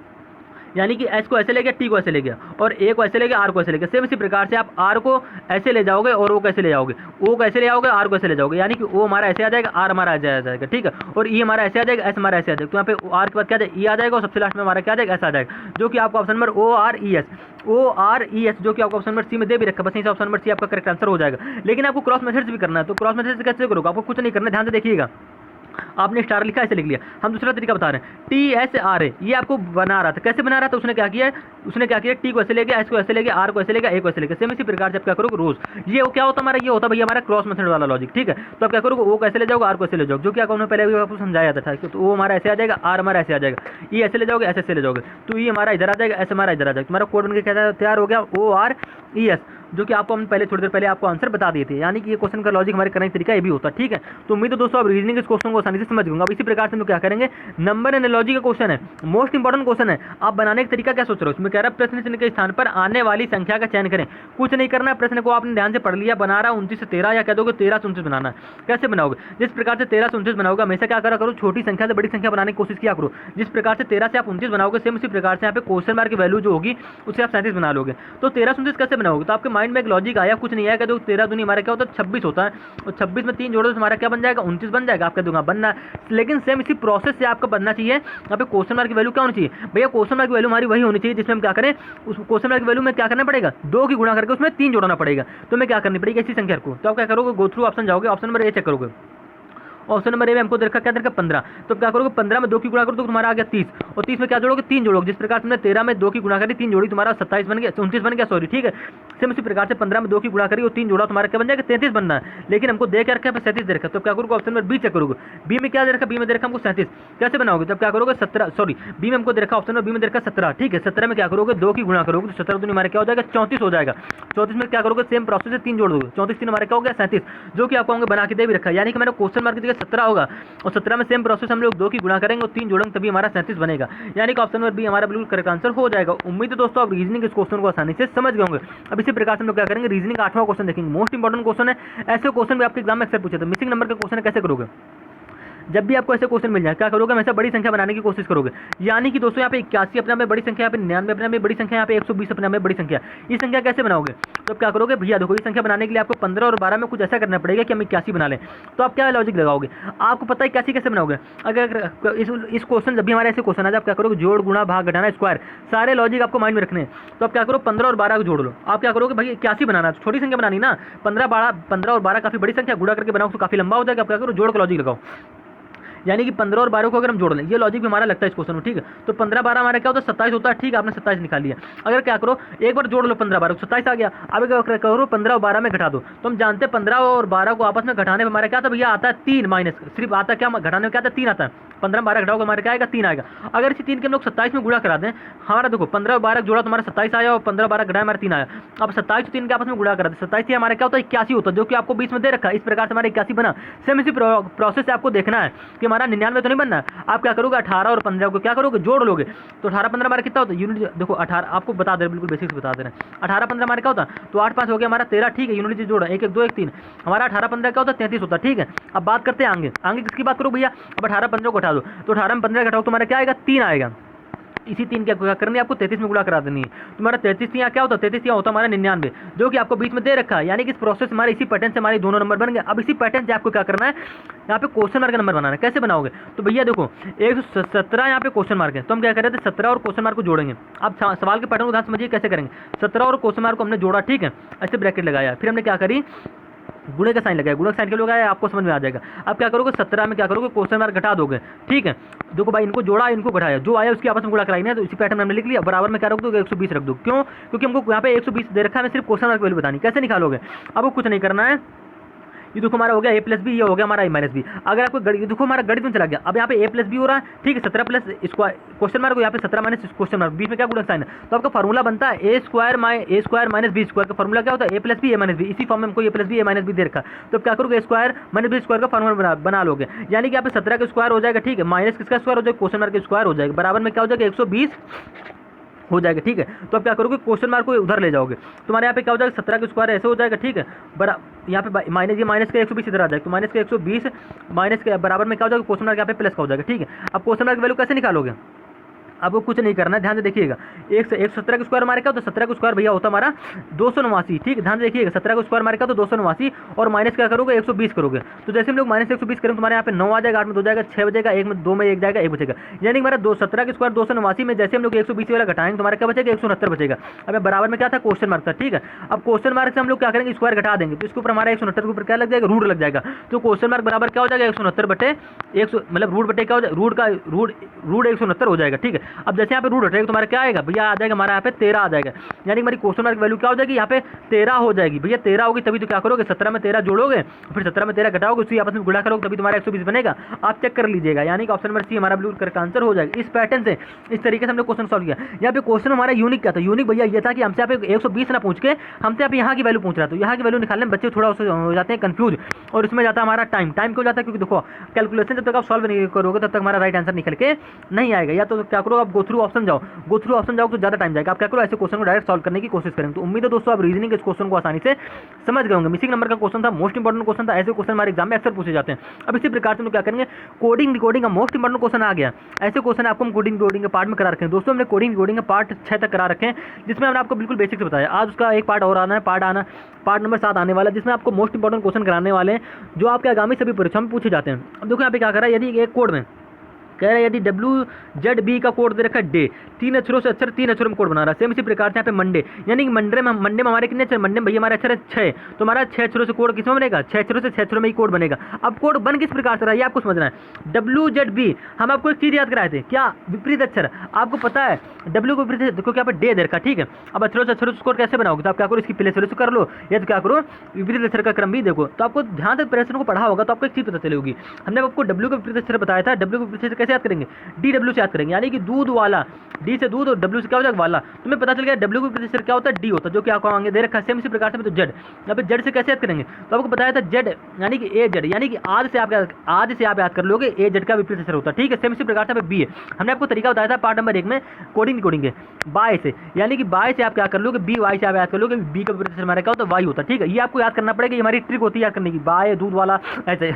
यानी कि एस को ऐसे ले गया, टी को ऐसे ले गया, और ए को ऐसे ले गया, आर को ऐसे ले गया। सेम इसी प्रकार से आप आर को ऐसे ले जाओगे और ओ कैसे ले जाओगे, ओ कैसे ले आओगे, आर को ऐसे ले जाओगे, यानी कि ओ हमारा ऐसे आ जाएगा, आर हमारा ऐसे आ जाएगा, ठीक है, और ई हमारा ऐसे आ जाएगा, एस हमारा ऐसे आ जाएगा। तो यहाँ पे आर के बाद क्या आ जाएगा, ई आ जाएगा, और सबसे लास्ट में हमारा क्या आ जाएगा, एस आ जाएगा, जो कि आपको option number O R E S जो कि आपको ऑप्शन नंबर सी में दे भी रखा, बस यहीं ऑप्शन नंबर सी आपका करेक्ट आंसर हो जाएगा। लेकिन आपको क्रॉस मैसेज भी करना है, तो क्रॉस मैसेज कैसे करोगे, आपको कुछ नहीं करना, ध्यान से देखिएगा। आपने स्टार लिखा ऐसे लिख लिया, हम दूसरा तरीका बता रहे हैं। टी एस आर ए ये आपको बना रहा था, कैसे बना रहा था, उसने क्या किया, टी को ऐसे ले गया, एस को ऐसे ले गया, आर को ऐसे ले गया, ए को ऐसे ले गया। सेम इसी प्रकार से आप क्या करोगे रोज, ये क्या होता हमारा, ये होता भैया हमारा क्रॉस मेथड वाला लॉजिक, ठीक है। तो आप क्या करोगे, ओ कैसे ले जाओगे, आर को ऐसे ले जाओगे, जो कि आपको पहले भी आपको समझाया था। तो ओ हमारा ऐसे आ जाएगा, आर हमारा ऐसे आ जाएगा, ई ऐसे ले जाओगे, ऐसे ले जाओगे, तो ई हमारा इधर आ जाएगा, ऐसे हमारा इधर आ जाएगा। तुम्हारा कोड बनकर क्या तैयार हो गया, ओ आर ई एस, जो कि आपको हम पहले थोड़ी देर पहले आपको आंसर बता दिए थे। यानी कि ये क्वेश्चन का लॉजिक हमारे करने का तरीका ये भी होता है, ठीक है। तो उम्मीद है दोस्तों आप रीजनिंग इस क्वेश्चन को आसानी से समझ गए। अब इसी प्रकार से हम लोग क्या करेंगे, नंबर एनालॉजी का क्वेश्चन है, मोस्ट इंपॉर्टेंट क्वेश्चन है। आप बनाने का तरीका क्या सोच रहे हो, इसमें कह रहा है प्रश्न चिन्ह के स्थान पर आने वाली संख्या का चयन करें। कुछ नहीं करना है, प्रश्न को आपने ध्यान से पढ़ लिया, बना रहा 29 से 13 या कह दोगे 13 से 29 बनाना है। कैसे बनाओगे, जिस प्रकार से 13 से 29 बनाओगे, हमेशा क्या करा करो, छोटी संख्या से बड़ी संख्या बनाने की कोशिश किया करो। जिस प्रकार से 13 से आप 29 बनाओगे, सेम उसी प्रकार से यहाँ पे क्वेश्चन मार्क की वैल्यू जो होगी उससे आप 37 बना लोगे। तो 13 से 29 कैसे बनाओगे, तो आपके माइंड में एक लॉजिक आया, कुछ नहीं आया, कहते 13 दूनी हमारा क्या होता है 26 होता है, और 26 में 3 जोड़ो तो हमारा क्या बन जाएगा, 29 बन जाएगा। आपका दूंगा बनना, लेकिन सेम इसी प्रोसेस से आपका बनना चाहिए। यहाँ पे क्वेश्चन मार्क की वैल्यू क्या होनी चाहिए भैया, क्वेश्चन मार्क की वैल्यू हमारी वही होनी चाहिए जिसमें हम क्या करें, उस क्वेश्चन मार्क की वैल्यू में क्या करना पड़ेगा, 2 की गुणा करके उसमें 3 जोड़ना पड़ेगा। तो मैं क्या करनी पड़ेगी इसी संख्या को, तो आप क्या करोगे, गो थ्रू ऑप्शन जाओगे, ऑप्शन नंबर ए चेक करोगे। ऑप्शन नंबर ए में हमको देखा क्या देखा 15, तो क्या करोगे 15 में 2 की गुणा करो तो तुम्हारा आ गया 30, और 30 में क्या जोड़ोगे 3 जोड़ोगे। जिस प्रकार तुमने 13 में 2 की गुणा करी 3 जोड़ी, तुम्हारा 27 बन गया, 29 बन गया, सॉरी, ठीक है। सेम इसी प्रकार से 15 में 2 की गुणा करी और 3 जोड़ा, तुम्हारा क्या बन जाएगा 33 बनना है। लेकिन हमको दे क्या रखा है 37 दे रखा, तो क्या करोगे ऑप्शन नंबर बी चेक करोगे। बी में क्या दे रखा, बी में दे रखा हमको 37, कैसे बनाओगे, तब क्या करोगे 17, सॉरी बी में हमको दे रखा ऑप्शन नंबर बी में दे रखा 17, ठीक है। 17 में क्या करोगे 2 की गुणा करोगे तो 17 हमारा क्या हो जाएगा 34 हो जाएगा। 34 में क्या करोगे सेम प्रोसेस से 3 जोड़ दोगे, 34 3 हमारा क्या हो गया 37, जो कि आपको हमने बना के दे भी रखा है। यानी कि मेरा क्वेश्चन मार्क की जगह 17 होगा और 17 में सेम प्रोसेस हम लोग 2 की गुणा करेंगे और 3 जोड़ेंगे तभी हमारा 37 बनेगा। यानी कि ऑप्शन नंबर बी हमारा बिल्कुल करेक्ट आंसर हो जाएगा। उम्मीद है दोस्तों आप रीजनिंग इस क्वेश्चन को आसानी से समझ गए होंगे। अब इसी प्रकार से हम लोग क्या करेंगे, रीजनिंग का 8वां क्वेश्चन देखेंगे, मोस्ट इंपॉर्टेंट क्वेश्चन है। ऐसे क्वेश्चन भी आपके एग्जाम में अक्सर पूछे थे, मिसिंग नंबर का क्वेश्चन है, कैसे करोगे। जब भी आपको ऐसे क्वेश्चन मिल जाए क्या करोगे, हमेशा बड़ी संख्या बनाने की कोशिश करोगे। यानी कि दोस्तों यहाँ पे 81 अपने में बड़ी संख्या, यहाँ पे 99 अपने में बड़ी संख्या, यहाँ पे 120 अपने में बड़ी संख्या। ये संख्या कैसे बनाओगे, तो आप क्या करोगे भैया देखो, ये संख्या बनाने के लिए आपको 15 और 12 में कुछ ऐसा करना पड़ेगा कि हम 81 बना लें। तो आप क्या लॉजिक लगाओगे, आपको पता है 81 कैसे बनाओगे। अगर इस क्वेश्चन जब भी हमारे ऐसे क्वेश्चन आ जाए, आप क्या करोगे जोड़ गुणा भाग घटाना स्क्वायर, सारे लॉजिक आपको माइंड में रखने हैं। तो आप क्या करो 15 और 12 को जोड़ लो। आप क्या करोगे भाई 81 बनाना, छोटी संख्या बनानी ना, 15 और 12 काफी बड़ी संख्या, गुणा करके बनाओ तो काफी लंबा हो जाएगा। आप क्या करो जोड़ का लॉजिक लगाओ, यानी कि 15 और 12 को अगर हम जोड़ लें, ये लॉजिक भी हमारा लगता है इस क्वेश्चन में, ठीक है। तो 15 12 हमारा क्या होता है 27 होता है, ठीक है, आपने 27 निकाल लिया। अगर क्या करो एक बार जोड़ लो 15 12 27 आ गया। अब क्या करो 15 और 12 में घटा दो, तो हम जानते हैं 15 और 12 को आपस में घटाने में हमारा क्या था भैया आता है 3 माइनस, सिर्फ आता है क्या घटाने में क्या आता है 3 आता है। 15 12 घटाओगे हमारा क्या आएगा 3 आएगा। अगर इसी 3 के हम लोग 27 में गुणा करा दें, हमारा देखो 15 और 12 जोड़ा तुम्हारा 27 आया और 15 12 घटाया हमारा 3 आया। अब 27 3 के आपस में गुणा करा दें, 27 हमारा क्या होता है 81 होता है, जो कि आपको 20 में दे रखा है। इस प्रकार से हमारा 81 बना। सेम इसी प्रोसेस से आपको देखना है कि हमारा 99 तो नहीं बनना। आप क्या करोगे 18 और 15 को क्या करोगे जोड़ लोगे, तो 18 15 हमारा कितना होता है यूनिट, देखो 18 आपको बता दे बिल्कुल बेसिक्स बता दे रहे हैं। 18 15 हमारा क्या होता है, तो 8 5 हो गया हमारा 13, ठीक है। यूनिट जोड़ा 1 1 2 1 3, हमारा 18 15 क्या होता है 33 होता है, ठीक है। अब बात करते हैं आगे किसकी बात करो भैया। अब 18 15 को घटा दो, तो 18 में 15 घटाओ तुम्हारा क्या आएगा 3 आएगा। इसी 3 क्या करनी है आपको 33 में गुणा करा देनी है। तुम्हारा 33 यहाँ क्या होता है 33 यहाँ होता है हमारा 99, जो कि आपको बीच में दे रखा है। यानी कि इस प्रोसेस हमारे इसी पैटर्न से हमारे दोनों नंबर बन गए। अब इसी पैटर्न से आपको क्या करना है, यहाँ पे क्वेश्चन मार्क का नंबर बनाना है। कैसे बनाओगे, तो भैया देखो 117 यहाँ पे क्वेश्चन मार्क है, तो हम क्या करें 17 और क्वेश्चन मार्क को जोड़ेंगे। अब सवाल के पैटर्न को ध्यान समझिए कैसे करेंगे। 17 और क्वेश्चन मार्क को हमने जोड़ा, ठीक है, ऐसे ब्रैकेट लगाया, फिर हमने क्या करी गुणे का साइन लगाया, गुणे का साइन के लगाया, आपको समझ में आ जाएगा। अब क्या करोगे 17 में क्या करोगे क्वेश्चन मार्क घटा दोगे, ठीक है। देखो भाई इनको जोड़ा इनको घटाया, जो आया उसकी आपस में गुणा कराई ना, तो इसी पैटर्न में हमने लिख लिया। बराबर में क्या रख दो 120 रख दो, क्यों, क्योंकि हमको यहाँ पे 120 दे रखा है, सिर्फ क्वेश्चन मार्क वैल्यू बतानी। कैसे निकालोगे, अब कुछ नहीं करना है, ये देखो हमारा हो गया a प्लस बी, ये हो गया हमारा a माइनस बी। अगर आपको देखो हमारा गणित में चला गया, अब यहाँ पे a प्लस बी हो रहा है, ठीक है। 17 प्लस स्क्वायर क्वेश्चन मार्क, यहाँ पे 17 माइनस क्वेश्चन मार्क, बीच में क्या गुणा साइन है, तो आपका फॉर्मूला बनता है a square minus b square का फॉर्मूला क्या होता है a plus b a minus b. इसी फॉर्म में हमको a plus b a minus b दे रखा, तो क्या करोगे स्क्वायर माइनस बी स्क्वायर का फॉर्मूला बना लोगे। यानी कि यहाँ पे 17 का स्क्वायर हो जाएगा, ठीक है, माइनस किसका स्क्वायर हो जाएगा क्वेश्चन मार्क का स्क्वायर हो जाएगा, बराबर में क्या हो जाएगा 120 हो जाएगा, ठीक है। तो अब क्या करोगे क्वेश्चन मार्क को उधर ले जाओगे, तुम्हारे यहाँ पे क्या हो जाएगा 17 का स्क्वायर ऐसे हो जाएगा, ठीक है। यहाँ पे माइनस, ये माइनस का 120 इधर आ जाएगा, तो माइनस का 120 माइनस के बराबर में क्या हो जाएगा क्वेश्चन मार्क यहाँ पे प्लस का हो जाएगा, ठीक है। अब क्वेश्चन मार्क की वैल्यू कैसे निकालोगे, अब वो कुछ नहीं करना है, ध्यान से देखिएगा। 117 का स्क्वायर मारे क्या, तो 17 का स्क्वायर भैया होता हमारा 289, ठीक, ध्यान से देखिएगा। 17 का स्क्वायर मारे क्या, तो 289 और माइनस क्या करोगे, 120 करोगे। तो जैसे हम लोग माइनस 120 करेंगे, तुम्हारे यहाँ पे 9 आ जाएगा, 8 में 2 जाएगा, 6 बचेगा, 1 में 2 में 1 जाएगा, 1 बचेगा। यानी हमारा 17 का स्क्वायर 289 में जैसे हम लोग 120 वाला घटाएंगे, तुम्हारा क्या बचेगा, 169 बचेगा। अब बराबर में क्या था, क्वेश्चन मार्क था, ठीक है। अब क्वेश्चन मार्क से हम लोग क्या करेंगे, स्क्वायर घटा देंगे, तो इसके ऊपर हमारा 169 के ऊपर क्या लग जाएगा, रूट लग जाएगा। तो क्वेश्चन मार्क बराबर क्या हो जाएगा, 169 बटे 100, मतलब रूट बटे क्या हो जाएगा, रूट 169 हो जाएगा, ठीक है। अब जैसे यहाँ पे रूट हटेगा, तुम्हारा क्या आएगा भैया, आ जाएगा हमारा यहाँ पे 13 आ जाएगा। यानी हमारी क्वेश्चन मार्क वैल्यू क्या हो जाएगी, यहाँ पे 13 हो जाएगी। भैया 13 होगी तभी तो क्या करोगे, 17 में 13 जोड़ोगे, फिर 17 में 13 घटाओगे, उसी आपस में गुणा करोगे, तभी तुम्हारा 120 बनेगा। आप चेक कर लीजिएगा, यानी कि ऑप्शन नंबर सी हमारा बिल्कुल करेक्ट आंसर हो जाएगा। इस पैटर्न से, इस तरीके से हमने क्वेश्चन सॉल्व किया। यहाँ पे क्वेश्चन हमारा यूनिक क्या था, यूनिक भैया ये था कि हमसे आप 120 ना पूछ के हमसे आप यहाँ की वैल्यू पूछ रहा था। यहाँ की वैल्यू निकालने में बच्चे थोड़ा उससे हो जाते हैं कंफ्यूज, और इसमें जाता है हमारा टाइम क्यों जाता है, क्योंकि देखो कैलकुलेशन जब तक आप सॉल्व नहीं करोगे तब तक हमारा राइट आंसर निकल के नहीं आएगा। या तो क्या करो, आप गो थ्रू ऑप्शन जाओ तो ज़्यादा टाइम जाएगा। आप क्या करो, ऐसे क्वेश्चन को डायरेक्ट सॉल्व करने की कोशिश करेंगे। तो उम्मीद है दोस्तों आप रीजनिंग के इस क्वेश्चन को आसानी से समझ गए होंगे। मिसिंग नंबर का क्वेश्चन था, मोस्ट इंपॉर्टेंट क्वेश्चन था। ऐसे क्वेश्चन हमारे एग्जाम में अक्सर पूछे जाते हैं। अब इसी प्रकार से हम लोग क्या करेंगे, कोडिंग डिकोडिंग का मोस्ट इंपॉर्टेंट क्वेश्चन आ गया। ऐसे क्वेश्चन आपको हम कोडिंग डिकोडिंग के पार्ट में करा रखे हैं दोस्तों। हमने कोडिंग डिकोडिंग का पार्ट 6 तक करा रखे हैं, जिसमें हमने आपको बिल्कुल बेसिक से बताया। आज उसका एक पार्ट और आना है, पार्ट नंबर 7 आने वाला है, जिसमें आपको मोस्ट इंपॉर्टेंट क्वेश्चन कराने वाले हैं, जो आपके आगामी सभी परीक्षा में पूछे जाते हैं। अब देखो यहाँ पे क्या करा है, यदि एक कोड में कह रहा है, यदि WZB का कोड दे रखा है डे, 3 अक्षरों से अक्षर 3 अक्षरों में कोड बना रहा है। सेम इसी प्रकार से यहाँ पे मंडे, यानी कि मंडे में हमारे कितने अक्षर, मंडे में भैया हमारे अक्षर है 6, तो हमारा 6 अक्षरों से कोड किसमें बनेगा, 6 अक्षरों से 6 अक्षरों में ही कोड बनेगा। अब कोड बन किस प्रकार से रहा है, ये आपको समझना है। WZB हम आपको एक चीज़ याद कराए थे, क्या, विपरीत अक्षर। आपको पता है W को विपरीत, देखो यहाँ पे डे दे रखा, ठीक है। अब अक्षरों से कोड कैसे बनाओगे, तो आप क्या करो, इसकी प्लेस वैल्यू कर लो, या तो क्या करो, विपरीत अक्षर का क्रम भी देखो। तो आपको ध्यान से प्रश्न को पढ़ा होगा तो आपको एक चीज़ पता चलेगी। हमने आपको W का विपरीत अक्षर बताया था, W को विपरीत अक्षर कैसे याद करेंगे, DW से याद करेंगे, यानी कि दूध वाला, D से दूध और W से क्या हो जाएगा, वाला। तुम्हें पता चल गया W को विपरीत अक्षर क्या होता है, D होता है, जो कि आपको आगे दे रखा है। सेम इसी प्रकार से तो Z, यहाँ पे Z से कैसे याद करेंगे, तो आपको बताया था Z यानी कि AZ, यानी कि आज से आप याद कर लोगे, AZ का विपरीत अक्षर होता है, ठीक है। सेम इसी प्रकार से B है। हमने आपको तरीका बताया था पार्ट नंबर 1 में कोडिंग के बाय से, यानी कि बाय से आप क्या कर लोगे, BY से आप याद कर लोगे, B का विपरीत अक्षर हमारा क्या होता है, Y होता है, ठीक है। ये आपको याद करना पड़ेगा, ये हमारी ट्रिक होती है याद करने की, बाय दूध वाला ऐसे।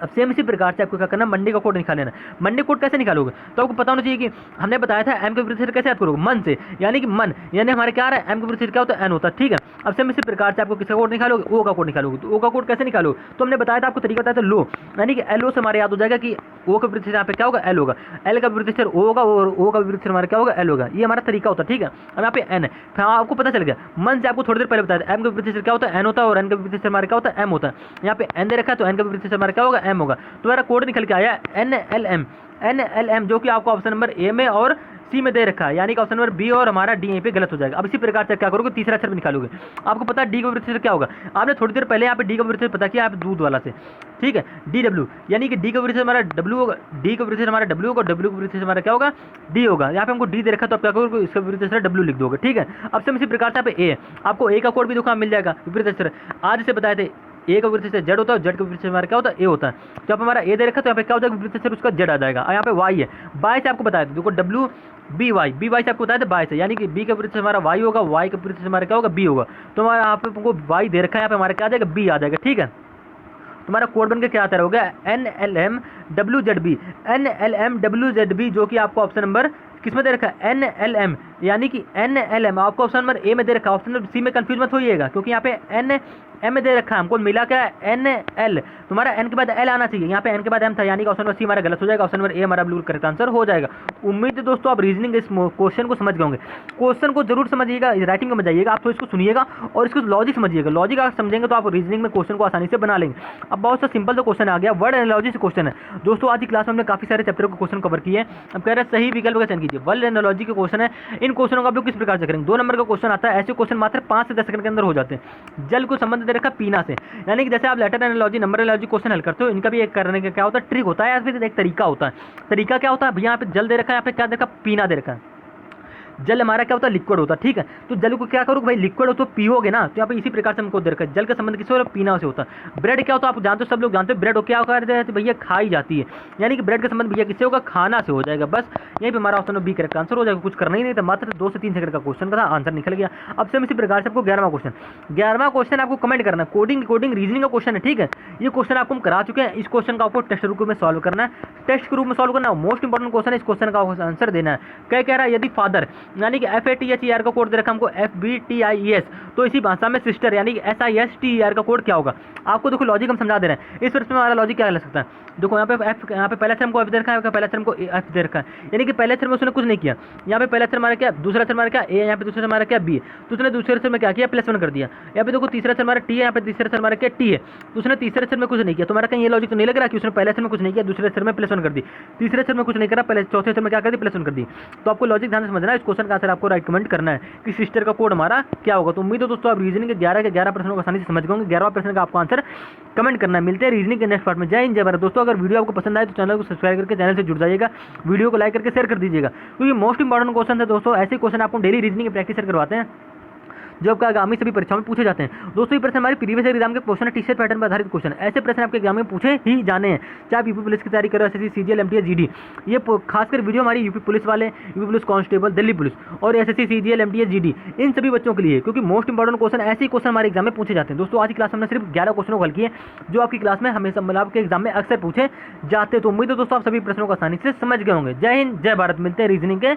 अब सेम इसी प्रकार से आपको क्या करना, मंडे का कोड निकाल लेना। मंडे कोड कैसे निकालोगे, तो आपको पता होना चाहिए कि हमने बताया था M के विपरीत कैसे याद करोगे, मन से, यानी कि मन, यानी हमारे क्या आ रहा है, M के विपरीत क्या होता है, N होता है, ठीक है। अब सेम इसी प्रकार से आपको किसका कोड निकालोगे, O का कोड निकालोगे। तो O का कोड कैसे निकालोगे, तो हमने बताया था आपको तरीका बताया था लो, यानी कि LO से हमारे याद हो जाएगा कि O का विपरीत यहाँ पे क्या होगा, L होगा, L का विपरीत O होगा और O का विपरीत हमारा क्या होगा, L होगा। ये हमारा तरीका होता है, ठीक है। अब यहाँ पे N है, फिर आपको पता चल गया। मन से आपको थोड़ी देर पहले बताया था M का विपरीत क्या होता है, N होता है, और N का विपरीत हमारा क्या होता है, M होता है। यहाँ पे N दे रखा है तो N का विपरीत हमारा क्या होगा, M होगा। तो हमारा कोड निकल के आया NLM, जो कि आपको ऑप्शन नंबर ए में और सी में दे रखा है, यानी कि ऑप्शन नंबर बी और हमारा डी यहीं पे गलत हो जाएगा। अब इसी प्रकार से क्या करोगे, तीसरा अक्षर भी निकालोगे। आपको पता है डी का विपरीत क्या होगा, आपने थोड़ी देर पहले यहाँ पे डी का विपरीत पता किया, यहाँ पे दूध वाला से, ठीक है। DW, यानी कि डी का विपरीत हमारा W होगा, डी का विपरीत हमारा W होगा, W का विपरीत हमारा क्या होगा, D होगा। यहाँ पे हमको D दे रखा तो आप क्या करोगे, इसका विपरीत W लिख दोगे, ठीक है। अब से इसी प्रकार से यहाँ पे A, आपको A का कोड भी देखो मिल जाएगा, विपरीत अक्षर आज से बताए थे। ए का विपरीत Z होता है, Z का विपरीत हमारा क्या होता है, ए होता है। तो आप हमारा ए दे रखा तो यहाँ पे क्या होता है, विपरीत अक्षर उसका Z आ जाएगा। यहाँ पे Y है, बाय से आपको बताया था, देखो BY से आपको बताया था बाय से, यानी कि B का विपरीत हमारा Y होगा, Y का विपरीत हमारा क्या होगा, B होगा। तो हमारा यहाँ पे हमको Y दे रखा है, यहाँ पे हमारा क्या आ जाएगा, B आ जाएगा, ठीक है। तुम्हारा कोड बन के क्या आता होगा, NLMWZB, जो कि आपको ऑप्शन नंबर किसमें दे रखा है, NLM, यानी कि NLM आपको ऑप्शन नंबर ए में दे रखा है। ऑप्शन नंबर सी में कंफ्यूज मत होइएगा, क्योंकि यहाँ पे NM में दे रखा है, हमको मिला क्या है, NL। तुम्हारा N के बाद L आना चाहिए, यहाँ पे N के बाद M था, यानी कि ऑप्शन नंबर सी हमारा गलत हो जाएगा, ऑप्शन नंबर ए हमारा बिल्कुल करेक्ट आंसर हो जाएगा। उम्मीद है दोस्तों आप रीजनिंग इस क्वेश्चन को समझ गए होंगे। क्वेश्चन को जरूर समझिएगा, राइटिंग में मत जाइएगा, आप तो इसको सुनिएगा और इसको लॉजिक समझिएगा। लॉजिक आप समझेंगे तो आप रीजनिंग में क्वेश्चन को आसानी से बना लेंगे। अब बहुत सा सिंपल तो क्वेश्चन आ गया, वर्ड एनालॉजी से क्वेश्चन है दोस्तों। आज की क्लास में हमने काफी सारे चैप्टर को क्वेश्चन कवर किए। अब कह रहे हैं सही विकल्प का चयन कीजिए। वर्ड एनालॉजी के क्वेश्चन है, इन क्वेश्चनों को आप लोग किस प्रकार से करेंगे। 2 नंबर का क्वेश्चन आता है, ऐसे क्वेश्चन मात्र 5 से 10 सेकंड के अंदर हो जाते हैं। जल को संबंध दे रखा पीना से, यानी कि जैसे आप letter analogy, number analogy question हल करते हो, इनका भी एक करने का क्या होता है, ट्रिक होता है या फिर एक तरीका होता है। तरीका क्या होता है भैया, यहाँ पे जल दे रखा है, यहाँ पे क्या दे रखा, पीना दे रखा है। जल हमारा क्या होता है, लिक्विड होता है, ठीक है। तो जल को क्या करो भाई, लिक्विड हो तो पियोगे ना, तो यहाँ पे इसी प्रकार से हमको दे रखा है। जल का संबंध किससे हो, पीना से होता है। ब्रेड क्या होता है आप जानते हो, सब लोग जानते हो, ब्रेड क्या होता है भैया, खाई जाती है, यानी कि ब्रेड का संबंध भैया किससे होगा, खाना से हो जाएगा। बस यहीं पे हमारा ऑप्शन बी करेक्ट आंसर हो जाएगा, कुछ करना ही नहीं था, मात्र 2 से 3 सेकंड का क्वेश्चन का था, आंसर निकल गया। अब से इसी प्रकार से आपको 11वां क्वेश्चन आपको कमेंट करना है, कोडिंग रीजनिंग का क्वेश्चन है, ठीक है। ये क्वेश्चन आपको हम करा चुके हैं, इस क्वेश्चन का आपको टेस्ट रूप में सॉल्व करना है, टेस्ट के रूप में सॉल्व करना है, मोस्ट इंपॉर्टेंट क्वेश्चन है, इस क्वेश्चन का आंसर देना है। क्या कह रहा है, यदि फादर यानी कि FATHER का कोड दे रखा हमको FBTIES, तो इसी भाषा में सिस्टर यानी कि SISTER का कोड क्या होगा। आपको देखो लॉजिक हम समझा दे रहे हैं, इस प्रश्न में हमारा लॉजिक क्या लग सकता है। देखो यहाँ पे पहला अक्षर हमको F दे रखा है, पहला अक्षर हमको F दे रखा है, यानी कि पहले अक्षर में उसने कुछ नहीं किया। यहाँ पे पहला अक्षर हमारा क्या, दूसरा अक्षर हमारा क्या A, यहाँ पे दूसरा हमारा क्या B है, तो उसने दूसरे अक्षर में क्या किया, +1 कर दिया। यहाँ पे देखो तीसरा अक्षर हमारा T है, यहाँ पे तीसरा अक्षर हमारा क्या T है, तो उसने तीसरे अक्षर में कुछ नहीं किया। तो हमारा कहीं ये लॉजिक तो नहीं लग रहा कि उसने पहले अक्षर में कुछ नहीं किया, दूसरे अक्षर में +1 कर दी, तीसरे अक्षर में कुछ नहीं करा, पहले चौथे अक्षर में क्या कर दी, +1 कर दी। तो आपको लॉजिक ध्यान से समझना है, इस क्वेश्चन का आंसर आपको राइट कमेंट करना है कि सिस्टर का कोड हमारा क्या होगा। तो उम्मीद है दोस्तों आप रीजनिंग के 11 प्रश्नों को आसानी से समझ गए होंगे। 11वां प्रश्न का आपको आंसर कमेंट करना है। मिलते हैं रीजनिंग के नेक्स्ट पार्ट में। जय हिंद जय भारत। दोस्तों अगर वीडियो आपको पसंद आए तो चैनल को सब्सक्राइब करके चैनल से जुड़ जाइएगा, वीडियो को लाइक करके शेयर कर दीजिएगा, क्योंकि मोस्ट इंपॉर्टेंट क्वेश्चन है दोस्तों। ऐसे क्वेश्चन आपको डेली रीजनिंग की प्रैक्टिस करवाते हैं जो आपका आगामी सभी परीक्षाओं में पूछे जाते हैं। दोस्तों ये प्रश्न हमारी प्रीवियस एग्जाम के क्वेश्चन है, टी-शर्ट पैटर्न पर आधारित क्वेश्चन। ऐसे प्रश्न आपके एग्जाम में पूछे ही जाने हैं, चाहे आप यूपी पुलिस की तैयारी करो, SSC CGL MTS GD। ये खासकर वीडियो हमारी यूपी पुलिस वाले, UP police constable, Delhi police और SSC CGL MTS GD इन सभी बच्चों के लिए, क्योंकि मोस्ट इंपॉर्टेंट क्वेश्चन ऐसे ही क्वेश्चन हमारे एग्जाम में पूछे जाते हैं। दोस्तों आज की क्लास में हमने सिर्फ 11 क्वेश्चनों को हल किए जो आपकी क्लास में हमेशा मतलब आपके एग्जाम में अक्सर पूछे जाते हैं। तो उम्मीद है दोस्तों आप सभी प्रश्नों को आसानी से समझ गए होंगे। जय हिंद जय भारत। मिलते हैं रीजनिंग के